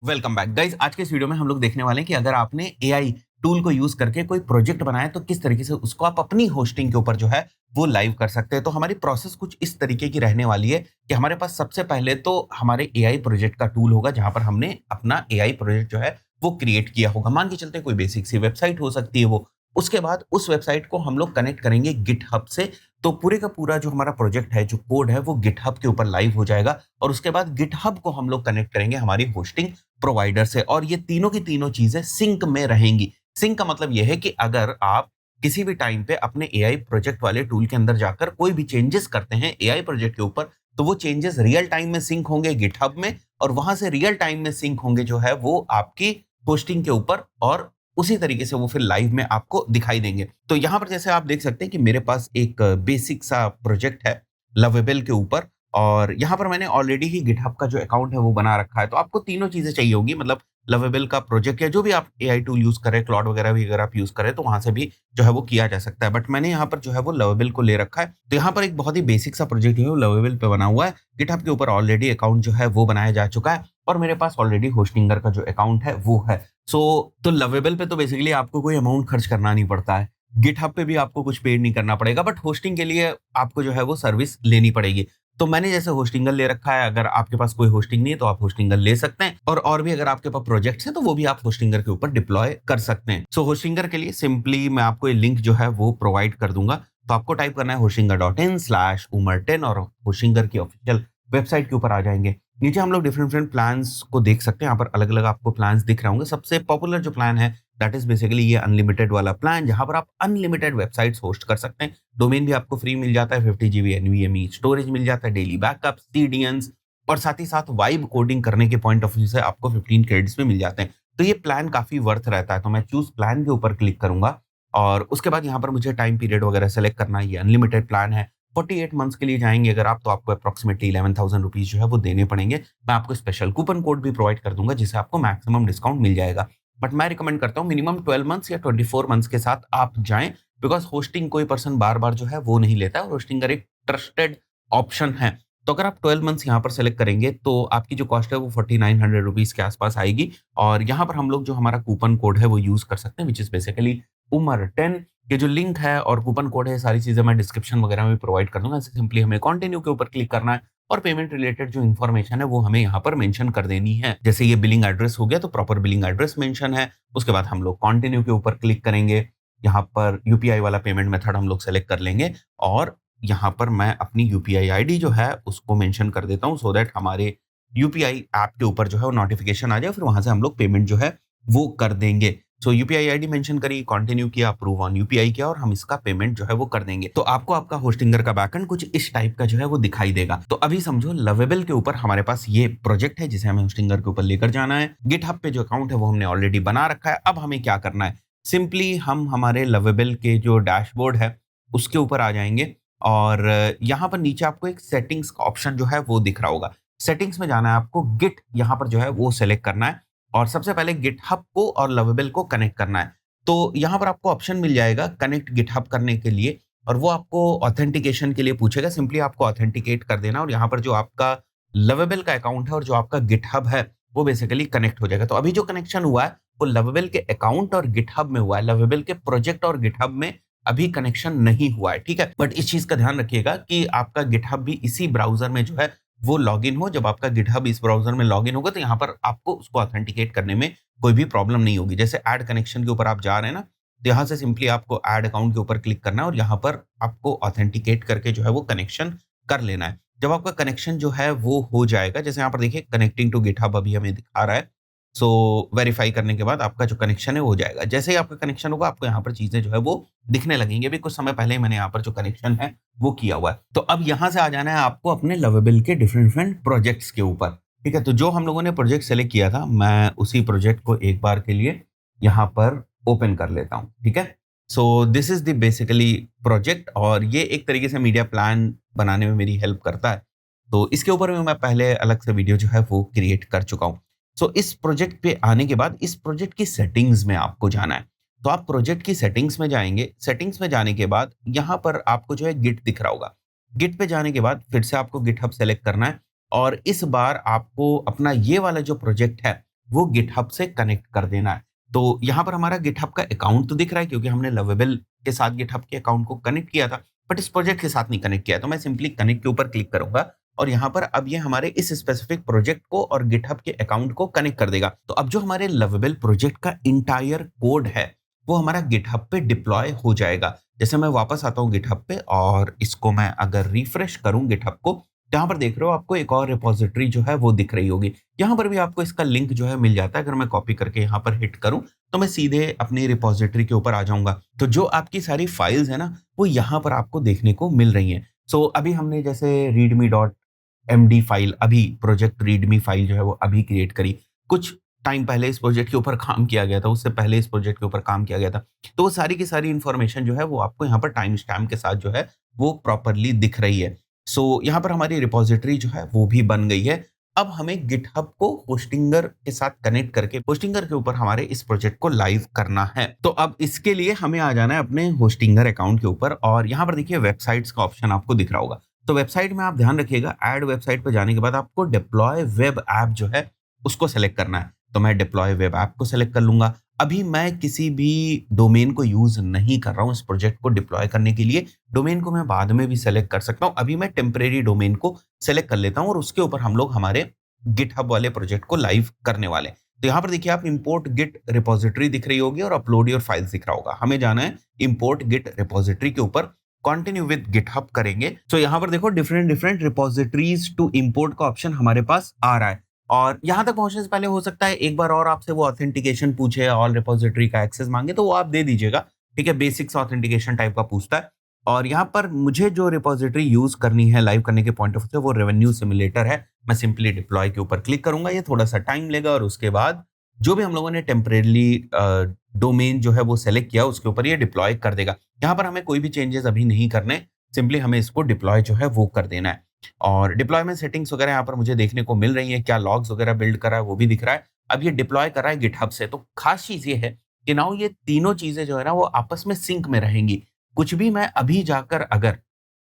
Welcome back guys. आज के इस वीडियो में हम लोग देखने वाले हैं कि अगर आपने एआई टूल को यूज करके कोई प्रोजेक्ट बनाया तो किस तरीके से उसको आप अपनी होस्टिंग के ऊपर जो है वो लाइव कर सकते हैं। तो हमारी प्रोसेस कुछ इस तरीके की रहने वाली है कि हमारे पास सबसे पहले तो हमारे एआई प्रोजेक्ट का टूल होगा जहां पर हमने अपना एआई प्रोजेक्ट जो है वो क्रिएट किया होगा। मान के चलते हैं कोई बेसिक सी वेबसाइट हो सकती है वो। उसके बाद उस वेबसाइट को हम लोग कनेक्ट करेंगे गिटहब से। तो पूरे का पूरा जो हमारा प्रोजेक्ट है, जो कोड है, वो गिटहब के ऊपर लाइव हो जाएगा और उसके बाद गिटहब को हम लोग कनेक्ट करेंगे हमारी होस्टिंग प्रोवाइडर से और ये तीनों की तीनों चीजें सिंक में रहेंगी। सिंक का मतलब ये है कि अगर आप किसी भी टाइम पे अपने एआई प्रोजेक्ट वाले टूल के अंदर जाकर कोई भी चेंजेस करते हैं एआई प्रोजेक्ट के ऊपर, तो वो चेंजेस रियल टाइम में सिंक होंगे गिटहब में और वहां से रियल टाइम में सिंक होंगे जो है वो आपकी होस्टिंग के ऊपर और उसी तरीके से वो फिर लाइव में आपको दिखाई देंगे। तो यहाँ पर जैसे आप देख सकते हैं कि मेरे पास एक बेसिक सा प्रोजेक्ट है लवेबल के ऊपर और यहाँ पर मैंने ऑलरेडी ही गिटहब का जो अकाउंट है वो बना रखा है। तो आपको तीनों चीजें चाहिए होगी, मतलब लवेबल का प्रोजेक्ट या जो भी आप एआई टूल यूज करें, क्लाउड वगैरह भी अगर आप यूज करें तो वहां से भी जो है वो किया जा सकता है। बट मैंने यहाँ पर जो है वो लवेबल को ले रखा है। तो यहाँ पर एक बहुत ही बेसिक सा प्रोजेक्ट है वो लवेबल पे बना हुआ है। गिटहब के ऊपर ऑलरेडी अकाउंट जो है वो बनाया जा चुका है और मेरे पास ऑलरेडी होस्टिंगर का जो अकाउंट है वो है। सो तो लवेबल पे तो बेसिकली आपको कोई अमाउंट खर्च करना नहीं पड़ता है। गिटहब पे भी आपको कुछ पेड नहीं करना पड़ेगा, बट होस्टिंग के लिए आपको जो है वो सर्विस लेनी पड़ेगी। तो मैंने जैसे होस्टिंगर ले रखा है, अगर आपके पास कोई होस्टिंग नहीं है तो आप होस्टिंगर ले सकते हैं और भी अगर आपके पास प्रोजेक्ट्स हैं तो वो भी आप होस्टिंगर के ऊपर डिप्लॉय कर सकते हैं। सो होस्टिंगर के लिए सिंपली मैं आपको ये लिंक जो है वो प्रोवाइड कर दूंगा। तो आपको टाइप करना है hostingar.in/umartin और होस्टिंगर की ऑफिशियल वेबसाइट के ऊपर आ जाएंगे। नीचे हम लोग डिफरेंट डिफरेंट प्लान्स को देख सकते हैं। यहाँ पर अलग अलग आपको प्लान्स दिख रहे होंगे। सबसे पॉपुलर जो प्लान है दैट इज बेसिकली ये अनलिमिटेड वाला प्लान, जहां पर आप अनलिमिटेड वेबसाइट्स होस्ट कर सकते हैं। डोमेन भी आपको फ्री मिल जाता है, 50 GB एनवीएमई स्टोरेज मिल जाता है, डेली बैकअप, सीडीएंस और साथ ही साथ वाइब कोडिंग करने के पॉइंट ऑफ व्यू से आपको 15 क्रेडिट्स में मिल जाते हैं। तो ये प्लान काफी वर्थ रहता है। तो मैं चूज प्लान के ऊपर क्लिक करूंगा और उसके बाद यहाँ पर मुझे टाइम पीरियड वगैरह सेलेक्ट करना है। ये अनलिमिटेड प्लान है, 48 मंथ्स के लिए जाएंगे अगर आप, तो आपको अप्रोक्सीमेटली 11,000 रुपीज जो है वो देने पड़ेंगे। मैं आपको स्पेशल कूपन कोड भी प्रोवाइड कर दूंगा जिससे आपको मैक्सिमम डिस्काउंट मिल जाएगा। बट मैं रिकमेंड करता हूँ मिनिमम 12 मंथ्स या 24 मंथ्स के साथ आप जाएं, बिकॉज होस्टिंग कोई पर्सन बार बार जो है वो नहीं लेता है और होस्टिंग का एक ट्रस्टेड ऑप्शन है। तो अगर आप 12 मंथ्स यहाँ पर सेलेक्ट करेंगे तो आपकी जो कॉस्ट है वो 4900 रुपीज के आसपास आएगी और यहाँ पर हम लोग जो हमारा कूपन कोड है वो यूज कर सकते हैं, विच इज बेसिकली उमर10। ये जो लिंक है और कूपन कोड है, सारी चीजें मैं डिस्क्रिप्शन वगैरह में प्रोवाइड कर दूंगा। ऐसे सिंपली हमें कंटिन्यू के ऊपर क्लिक करना है और पेमेंट रिलेटेड जो इन्फॉर्मेशन है वो हमें यहाँ पर मेंशन कर देनी है। जैसे ये बिलिंग एड्रेस हो गया तो प्रॉपर बिलिंग एड्रेस मेंशन है। उसके बाद हम लोग कंटिन्यू के ऊपर क्लिक करेंगे। यहाँ पर यूपीआई वाला पेमेंट मेथड हम लोग सेलेक्ट कर लेंगे और यहाँ पर मैं अपनी यूपीआई आईडी जो है उसको मेंशन कर देता हूँ सो दैट हमारे यूपीआई ऐप के ऊपर जो है वो नोटिफिकेशन आ जाए, फिर वहां से हम लोग पेमेंट जो है वो कर देंगे। सो यूपीआई आईडी मेंशन करी, कंटिन्यू किया, अप्रूव ऑन यूपीआई किया और हम इसका पेमेंट जो है वो कर देंगे। तो आपको आपका होस्टिंगर का बैकएंड कुछ इस टाइप का जो है वो दिखाई देगा। तो अभी समझो लवेबल के ऊपर हमारे पास ये प्रोजेक्ट है जिसे हमें होस्टिंगर के ऊपर लेकर जाना है। गिटहब पे जो अकाउंट है वो हमने ऑलरेडी बना रखा है। अब हमें क्या करना है, सिंपली हम हमारे लवेबल के जो डैशबोर्ड है उसके ऊपर आ जाएंगे और यहाँ पर नीचे आपको एक सेटिंग्स का ऑप्शन जो है वो दिख रहा होगा। सेटिंग्स में जाना है आपको, गिट यहाँ पर जो है वो सेलेक्ट करना है और सबसे पहले गिटहब को और लवेबल को कनेक्ट करना है। तो यहाँ पर आपको ऑप्शन मिल जाएगा कनेक्ट गिटहब करने के लिए और वो आपको ऑथेंटिकेशन के लिए पूछेगा। सिंपली आपको ऑथेंटिकेट कर देना और यहाँ पर जो आपका लवेबल का अकाउंट है और जो आपका गिटहब है वो बेसिकली कनेक्ट हो जाएगा। तो अभी जो कनेक्शन हुआ है वो लवेबल के अकाउंट और गिटहब में हुआ है, लवेबल के प्रोजेक्ट और गिटहब में अभी कनेक्शन नहीं हुआ है, ठीक है। बट इस चीज का ध्यान रखिएगा कि आपका गिटहब भी इसी ब्राउजर में जो है वो लॉगिन हो। जब आपका गिटहब इस ब्राउजर में लॉगिन होगा तो यहाँ पर आपको उसको ऑथेंटिकेट करने में कोई भी प्रॉब्लम नहीं होगी। जैसे ऐड कनेक्शन के ऊपर आप जा रहे हैं ना, तो यहाँ से सिंपली आपको ऐड अकाउंट के ऊपर क्लिक करना है और यहाँ पर आपको ऑथेंटिकेट करके जो है वो कनेक्शन कर लेना है। जब आपका कनेक्शन जो है वो हो जाएगा, जैसे यहाँ पर देखिए कनेक्टिंग टू गिटहब अभी हमें दिखा रहा है। सो वेरीफाई करने के बाद आपका जो कनेक्शन है वो हो जाएगा। जैसे ही आपका कनेक्शन होगा आपको यहाँ पर चीजें जो है वो दिखने लगेंगे। अभी कुछ समय पहले ही मैंने यहाँ पर जो कनेक्शन है वो किया हुआ है। तो अब यहाँ से आ जाना है आपको अपने लवेबल के डिफरेंट डिफरेंट प्रोजेक्ट्स के ऊपर, ठीक है। तो जो हम लोगों ने प्रोजेक्ट सेलेक्ट किया था मैं उसी प्रोजेक्ट को एक बार के लिए यहाँ पर ओपन कर लेता हूँ, ठीक है। So this is the basically project और ये एक तरीके से मीडिया प्लान बनाने में मेरी हेल्प करता है। तो इसके ऊपर में मैं पहले अलग से वीडियो जो है वो क्रिएट कर चुका हूँ। सो इस प्रोजेक्ट पे आने के बाद इस प्रोजेक्ट की सेटिंग्स में आपको जाना है। तो आप प्रोजेक्ट की सेटिंग्स में जाएंगे। सेटिंग्स में जाने के बाद यहाँ पर आपको जो है गिट दिख रहा होगा। गिट पे जाने के बाद फिर से आपको गिटहब सेलेक्ट करना है और इस बार आपको अपना ये वाला जो प्रोजेक्ट है वो गिटहब से कनेक्ट कर देना है। तो यहाँ पर हमारा गिटहब का अकाउंट तो दिख रहा है क्योंकि हमने लवेबल के साथ गिटहब के अकाउंट को कनेक्ट किया था, बट इस प्रोजेक्ट के साथ नहीं कनेक्ट किया है। तो मैं सिंपली कनेक्ट के ऊपर क्लिक करूंगा और यहाँ पर अब ये हमारे इस स्पेसिफिक प्रोजेक्ट को और गिटहब के अकाउंट को कनेक्ट कर देगा। तो अब जो हमारे लवेबल प्रोजेक्ट का इंटायर कोड है वो हमारा गिटहब पे डिप्लॉय हो जाएगा। जैसे मैं वापस आता हूँ गिटहब पे और इसको मैं अगर रिफ्रेश करूँ गिटहब को, तो यहाँ पर देख रहे हो आपको एक और रिपोजिटरी जो है वो दिख रही होगी। यहाँ पर भी आपको इसका लिंक जो है मिल जाता है। अगर मैं कॉपी करके यहाँ पर हिट करूँ तो मैं सीधे अपनी रिपोजिटरी के ऊपर आ जाऊंगा। तो जो आपकी सारी फाइल्स है ना वो यहाँ पर आपको देखने को मिल रही हैं। सो अभी हमने जैसे readme.md फाइल, अभी प्रोजेक्ट रीडमी फाइल जो है वो अभी क्रिएट करी। कुछ टाइम पहले इस प्रोजेक्ट के ऊपर काम किया गया था, उससे पहले इस प्रोजेक्ट के ऊपर काम किया गया था। तो वो सारी की सारी इन्फॉर्मेशन जो है वो आपको यहाँ पर टाइम स्टैम्प के साथ जो है वो प्रॉपरली दिख रही है। सो यहाँ पर हमारी रिपोजिटरी जो है वो भी बन गई है। अब हमें गिटहब को होस्टिंगर के साथ कनेक्ट करके होस्टिंगर के ऊपर हमारे इस प्रोजेक्ट को लाइव करना है। तो अब इसके लिए हमें आ जाना है अपने होस्टिंगर अकाउंट के ऊपर और यहाँ पर देखिए वेबसाइट्स का ऑप्शन आपको दिख रहा होगा। तो वेबसाइट में आप ध्यान रखिएगा, ऐड वेबसाइट पर जाने के बाद आपको डिप्लॉय वेब ऐप जो है उसको सेलेक्ट करना है। तो मैं डिप्लॉय वेब ऐप को सेलेक्ट कर लूंगा। अभी मैं किसी भी डोमेन को यूज नहीं कर रहा हूं इस प्रोजेक्ट को डिप्लॉय करने के लिए। डोमेन को मैं बाद में भी सेलेक्ट कर सकता हूं। अभी मैं टेम्परेरी डोमेन को सेलेक्ट कर लेता हूं और उसके ऊपर हम लोग हमारे गिटहब वाले प्रोजेक्ट को लाइव करने वाले हैं। तो यहाँ पर देखिए आप इंपोर्ट गिट रिपोजिटरी दिख रही होगी और अपलोड योर फाइल्स दिख रहा होगा। हमें जाना है इंपोर्ट गिट रिपोजिटरी के ऊपर, कंटिन्यू विद गिटहब करेंगे। तो यहाँ पर देखो different different repositories to import का ऑप्शन हमारे पास आ रहा है। और यहाँ तक पहुंचने से पहले हो सकता है एक बार और आपसे वो ऑथेंटिकेशन पूछे, ऑल रिपोजिटरी का एक्सेस मांगे, तो वो आप दे दीजिएगा। ठीक है, बेसिक्स ऑथेंटिकेशन टाइप का पूछता है। और यहाँ पर मुझे जो रिपोजिटरी यूज करनी है लाइव करने के पॉइंट ऑफ व्यू से वो रेवेन्यू सिमुलेटर है। मैं सिंपली डिप्लॉय के ऊपर क्लिक करूंगा, ये थोड़ा सा टाइम लेगा और उसके बाद जो भी हम लोगों ने टेम्परेली डोमेन जो है वो सेलेक्ट किया उसके ऊपर ये डिप्लॉय कर देगा। यहाँ पर हमें कोई भी चेंजेस अभी नहीं करने, सिंपली हमें इसको डिप्लॉय जो है वो कर देना है। और डिप्लॉयमेंट सेटिंग्स वगैरह यहाँ पर मुझे देखने को मिल रही है, क्या लॉग्स वगैरह बिल्ड कर रहा है वो भी दिख रहा है। अब ये डिप्लॉय कर रहा है गिटहब से। तो खास चीज ये है कि नाउ ये तीनों चीजें जो है ना वो आपस में सिंक में रहेंगी। कुछ भी मैं अभी जाकर अगर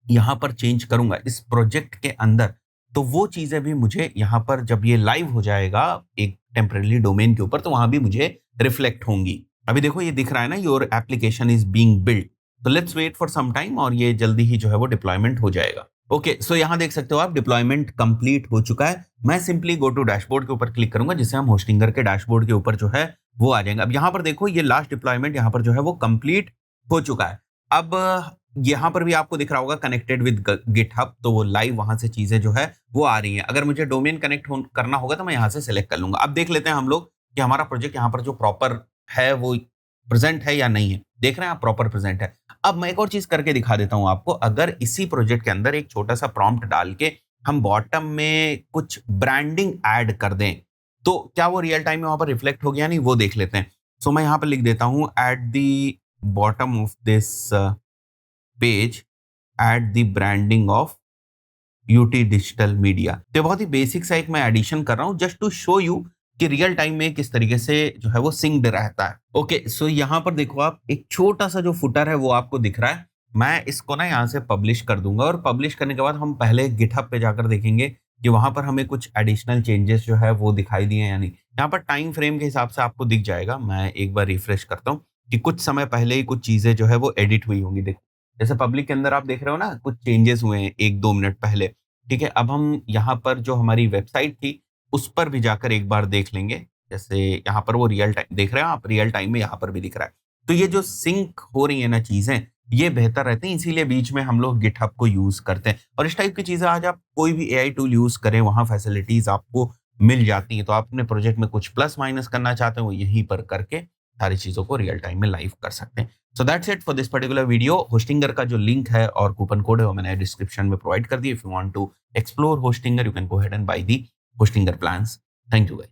यहाँ पर चेंज करूंगा इस प्रोजेक्ट के अंदर, तो वो चीजें भी मुझे यहाँ पर जब ये लाइव हो जाएगा एक टेम्परेरी डोमेन के ऊपर तो वहां भी मुझे रिफ्लेक्ट होंगी। अभी देखो ये दिख रहा है ना, your application is being build. तो let's wait for some time और ये जल्दी ही जो है वो डिप्लॉयमेंट हो जाएगा। ओके, सो यहाँ देख सकते हो आप डिप्लॉयमेंट कंप्लीट हो चुका है। मैं सिंपली गो टू डैशबोर्ड के ऊपर क्लिक करूंगा जिससे हम होस्टिंगर के डैशबोर्ड के ऊपर जो है वो आ जाएंगे। अब यहाँ पर देखो ये लास्ट डिप्लॉयमेंट यहाँ पर जो है वो कंप्लीट हो चुका है। अब यहाँ पर भी आपको दिख रहा होगा कनेक्टेड विद गिटहब, तो वो लाइव वहां से चीजें जो है वो आ रही हैं। अगर मुझे डोमेन कनेक्ट करना होगा तो मैं यहाँ से सेलेक्ट कर लूंगा। अब देख लेते हैं हम लोग कि हमारा प्रोजेक्ट यहाँ पर जो प्रॉपर है वो प्रेजेंट है या नहीं है। देख रहे हैं आप, प्रॉपर प्रेजेंट है। अब मैं एक और चीज करके दिखा देता हूं आपको। अगर इसी प्रोजेक्ट के अंदर एक छोटा सा प्रॉम्प्ट डाल के हम बॉटम में कुछ ब्रांडिंग ऐड कर दें तो क्या वो रियल टाइम में वहां पर रिफ्लेक्ट हो गया नहीं, वो देख लेते हैं। सो मैं यहाँ पर लिख देता हूं at the bottom of this page at the branding of UT digital media. तो बहुत ही बेसिक सा एक मैं एडिशन कर रहा हूं जस्ट टू शो यू कि रियल टाइम में किस तरीके से जो है वो सिंक्ड रहता है। ओके, सो यहाँ पर देखो आप एक छोटा सा जो फुटर है वो आपको दिख रहा है। मैं इसको ना यहाँ से पब्लिश कर दूंगा और पब्लिश करने के बाद हम पहले गिटहब पे जाकर देखेंगे कि वहां पर हमें कुछ एडिशनल चेंजेस जो है वो दिखाई दिए या नहीं। यहाँ पर टाइम फ्रेम के हिसाब से आपको दिख जाएगा। मैं एक बार रिफ्रेश करता हूँ कि कुछ समय पहले ही कुछ चीजें जो है वो एडिट हुई होंगी। देखो जैसे पब्लिक के अंदर आप देख रहे हो ना कुछ चेंजेस हुए हैं 1-2 मिनट पहले। ठीक है, अब हम यहाँ पर जो हमारी वेबसाइट थी उस पर भी जाकर एक बार देख लेंगे। जैसे यहाँ पर वो रियल टाइम देख रहे हैं आप, रियल टाइम में यहाँ पर भी दिख रहा है। तो ये जो सिंक हो रही है ना चीजें, ये बेहतर रहते हैं, इसीलिए बीच में हम लोग गिटहब को यूज करते हैं। और इस टाइप की चीजें आज आप कोई भी एआई टूल यूज करें वहां फैसिलिटीज आपको मिल जाती हैं। तो आप अपने प्रोजेक्ट में कुछ प्लस माइनस करना चाहते हैं वो यहीं पर करके सारी चीजों को रियल टाइम में लाइव कर सकते हैं। So that's it for this particular video. Hostinger का जो लिंक है और कूपन कोड है वो मैंने डिस्क्रिप्शन में प्रोवाइड कर दिया। If you want to explore Hostinger you can go ahead and buy the Hostinger plans. Thank you guys.